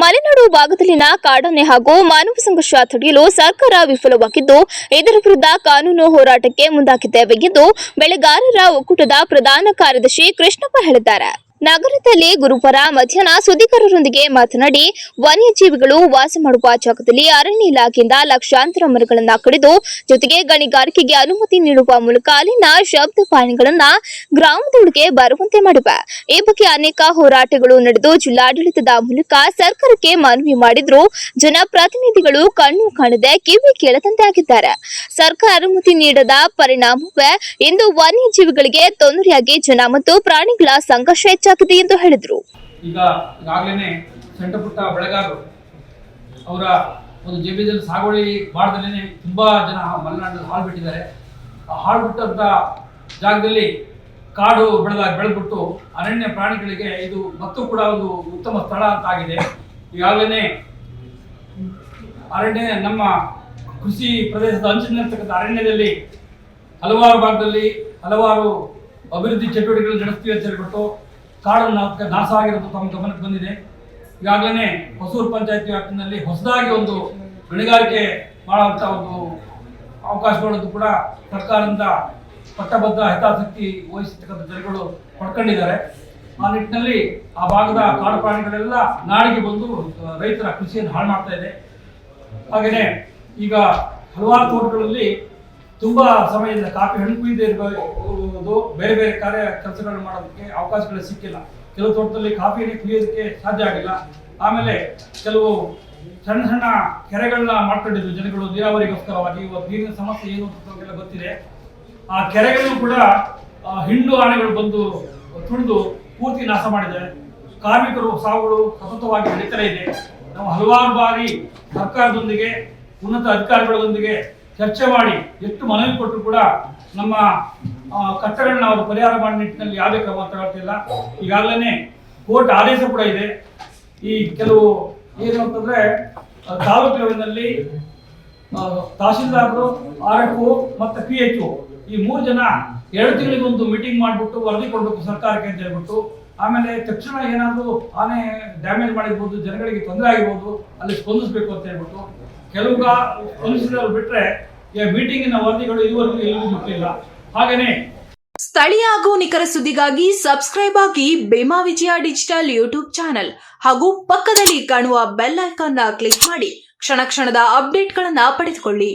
ಮಲೆನಾಡು ಭಾಗದಲ್ಲಿನ ಕಾಡಾನೆ ಹಾಗೂ ಮಾನವ ಸಂಘರ್ಷ ತಡೆಯಲು ಸರ್ಕಾರ ವಿಫಲವಾಗಿದ್ದು, ಇದರ ವಿರುದ್ಧ ಕಾನೂನು ಹೋರಾಟಕ್ಕೆ ಮುಂದಾಗಿದ್ದೇವೆ ಎಂದು ಬೆಳೆಗಾರರ ಒಕ್ಕೂಟದ ಪ್ರಧಾನ ಕಾರ್ಯದರ್ಶಿ ಕೃಷ್ಣಪ್ಪ ಹೇಳಿದ್ದಾರೆ. ನಗರದಲ್ಲಿ ಗುರುವಾರ ಮಧ್ಯಾಹ್ನ ಸುದ್ದಿಗಾರರೊಂದಿಗೆ ಮಾತನಾಡಿ, ವನ್ಯಜೀವಿಗಳು ವಾಸ ಮಾಡುವ ಜಾಗದಲ್ಲಿ ಅರಣ್ಯ ಇಲಾಖೆಯಿಂದ ಲಕ್ಷಾಂತರ ಮರಗಳನ್ನು ಕಡಿದು ಜೊತೆಗೆ ಗಣಿಗಾರಿಕೆಗೆ ಅನುಮತಿ ನೀಡುವ ಮೂಲಕ ಅಲ್ಲಿನ ಶಬ್ದ ವಾಹಿನಿಗಳನ್ನು ಗ್ರಾಮದೊಳಗೆ ಬರುವಂತೆ ಮಾಡಿವೆ. ಈ ಬಗ್ಗೆ ಅನೇಕ ಹೋರಾಟಗಳು ನಡೆದು ಜಿಲ್ಲಾಡಳಿತದ ಮೂಲಕ ಸರ್ಕಾರಕ್ಕೆ ಮನವಿ ಮಾಡಿದ್ರು. ಜನಪ್ರತಿನಿಧಿಗಳು ಕಣ್ಣು ಕಾಣದೆ ಕಿವಿ ಕೇಳದಂತೆ ಆಗಿದ್ದಾರೆ. ಸರ್ಕಾರ ಅನುಮತಿ ನೀಡದ ಪರಿಣಾಮವೇ ಇಂದು ವನ್ಯಜೀವಿಗಳಿಗೆ ತೊಂದರೆಯಾಗಿ ಜನ ಮತ್ತು ಪ್ರಾಣಿಗಳ ಸಂಘರ್ಷ ಹೆಚ್ಚಾಗಿದೆ ಎಂದು ಹೇಳಿದರು. ಈಗಾಗಲೇ ಸಣ್ಣ ಪುಟ್ಟ ಬೆಳೆಗಾರರು ಅವರ ಒಂದು ಜಮೀನಲ್ಲಿ ಸಾಗುವಳಿ ಮಾಡದಲ್ಲೇ ತುಂಬಾ ಜನ ಮಲೆನಾಡಲ್ಲಿ ಹಾಳು ಬಿಟ್ಟಿದ್ದಾರೆ. ಆ ಹಾಳು ಬಿಟ್ಟಂತ ಜಾಗದಲ್ಲಿ ಕಾಡು ಬೆಳೆದ್ಬಿಟ್ಟು ಅರಣ್ಯ ಪ್ರಾಣಿಗಳಿಗೆ ಇದು ಮತ್ತು ಕೂಡ ಒಂದು ಉತ್ತಮ ಸ್ಥಳ ಅಂತ ಆಗಿದೆ. ಈಗಾಗಲೇ ಅರಣ್ಯ ನಮ್ಮ ಕೃಷಿ ಪ್ರದೇಶದ ಅಂಚಿನಲ್ಲಿರ್ತಕ್ಕಂಥ ಅರಣ್ಯದಲ್ಲಿ ಹಲವಾರು ಭಾಗದಲ್ಲಿ ಹಲವಾರು ಅಭಿವೃದ್ಧಿ ಚಟುವಟಿಕೆಗಳು ನಡೆಸ್ತೀವಿ ಅಂತ ಹೇಳ್ಬಿಟ್ಟು ಕಾಡು ನಾಶ ಆಗಿರೋದು ತಮ್ಮ ಗಮನಕ್ಕೆ ಬಂದಿದೆ. ಈಗಾಗಲೇ ಹೊಸೂರು ಪಂಚಾಯತಿ ವ್ಯಾಪ್ತಿನಲ್ಲಿ ಹೊಸದಾಗಿ ಒಂದು ಗಣಿಗಾರಿಕೆ ಮಾಡುವಂಥ ಒಂದು ಅವಕಾಶಗಳನ್ನು ಕೂಡ ಸರ್ಕಾರದಿಂದ ಪಟ್ಟಬದ್ಧ ಹಿತಾಸಕ್ತಿ ವಹಿಸತಕ್ಕಂಥ ಜನಗಳು ಪಡ್ಕೊಂಡಿದ್ದಾರೆ. ಆ ನಿಟ್ಟಿನಲ್ಲಿ ಆ ಭಾಗದ ಕಾಡು ಪ್ರಾಣಿಗಳೆಲ್ಲ ನಾಡಿಗೆ ಬಂದು ರೈತರ ಕೃಷಿಯನ್ನು ಹಾಳು ಮಾಡ್ತಾ ಇದೆ. ಹಾಗೆಯೇ ಈಗ ಹಲವಾರು ತೋಟಗಳಲ್ಲಿ ತುಂಬಾ ಸಮಯದಿಂದ ಕಾಫಿ ಹಣ್ಣು ಕುಯ್ದೇ ಇರಬಹುದು, ಬೇರೆ ಬೇರೆ ಕೆಲಸಗಳನ್ನು ಮಾಡೋದಕ್ಕೆ ಅವಕಾಶಗಳು ಸಿಕ್ಕಿಲ್ಲ. ಕೆಲವು ತೋಟದಲ್ಲಿ ಕಾಫಿನೇ ಕುಯ್ಯೋದಕ್ಕೆ ಸಾಧ್ಯ ಆಗಿಲ್ಲ. ಆಮೇಲೆ ಕೆಲವು ಸಣ್ಣ ಸಣ್ಣ ಕೆರೆಗಳನ್ನ ಮಾಡ್ಕೊಂಡಿದ್ರು ಜನಗಳು ನೀರಾವರಿಗೋಸ್ಕರವಾಗಿ. ಇವತ್ತು ನೀರಿನ ಸಮಸ್ಯೆ ಏನು ಅಂತ ಗೊತ್ತಿದೆ. ಆ ಕೆರೆಗಳು ಕೂಡ ಹಿಂಡು ಆನೆಗಳು ಬಂದು ತುಳಿದು ಪೂರ್ತಿ ನಾಶ ಮಾಡಿದ್ದಾರೆ. ಕಾರ್ಮಿಕರು ಸಾವುಗಳು ಸತತವಾಗಿ ನಡೀತಾ ಇದೆ. ನಾವು ಹಲವಾರು ಬಾರಿ ಸರ್ಕಾರದೊಂದಿಗೆ ಉನ್ನತ ಅಧಿಕಾರಿಗಳೊಂದಿಗೆ ಚರ್ಚೆ ಮಾಡಿ ಎಷ್ಟು ಮನವಿ ಕೊಟ್ಟರು ಕೂಡ ನಮ್ಮ ಕಷ್ಟಗಳನ್ನ ಅವರು ಪರಿಹಾರ ಮಾಡೋ ನಿಟ್ಟಿನಲ್ಲಿ ಯಾವುದೇ ಕ್ರಮ ತಗೊಳ್ತಿಲ್ಲ. ಈಗಾಗಲೇ ಕೋರ್ಟ್ ಆದೇಶ ಕೂಡ ಇದೆ. ಈ ಕೆಲವು ಏನು ಅಂತಂದ್ರೆ ತಾಲೂಕು ಲೆವೆಲ್ನಲ್ಲಿ ತಹಶೀಲ್ದಾರರು, RFO ಮತ್ತು PHO ಈ 3 ಜನ 2 ತಿಂಗಳಿಗೊಂದು ಮೀಟಿಂಗ್ ಮಾಡಿಬಿಟ್ಟು ವರದಿ ಕೊಡಬೇಕು ಸರ್ಕಾರಕ್ಕೆ ಅಂತ ಹೇಳ್ಬಿಟ್ಟು, ಆಮೇಲೆ ತಕ್ಷಣ ಏನಾದರೂ ಆನೆ ಡ್ಯಾಮೇಜ್ ಮಾಡಿರ್ಬೋದು, ಜನಗಳಿಗೆ ತೊಂದರೆ ಆಗಿರ್ಬೋದು, ಅಲ್ಲಿ ಸ್ಪಂದಿಸಬೇಕು ಅಂತ ಹೇಳ್ಬಿಟ್ಟು ಕೆಲವು ಸ್ಪಂದಿಸಿದವರು ಬಿಟ್ರೆ ಮೀಟಿಂಗಿನ ವರದಿಗಳು ಇದುವರೆಗೂ ಎಲ್ಲೂ ಮುಟ್ಟಿಲ್ಲ. ಹಾಗೇನೆ ಸ್ಥಳೀಯ ಹಾಗೂ ನಿಖರ ಸುದ್ದಿಗಾಗಿ ಸಬ್ಸ್ಕ್ರೈಬ್ ಆಗಿ ಬೇಮಾ ವಿಜಯ ಡಿಜಿಟಲ್ ಯೂಟ್ಯೂಬ್ ಚಾನೆಲ್ ಹಾಗೂ ಪಕ್ಕದಲ್ಲಿ ಕಾಣುವ ಬೆಲ್ ಐಕಾನ್ ಕ್ಲಿಕ್ ಮಾಡಿ ಕ್ಷಣ ಕ್ಷಣದ ಅಪ್ಡೇಟ್ಗಳನ್ನು ಪಡೆದುಕೊಳ್ಳಿ.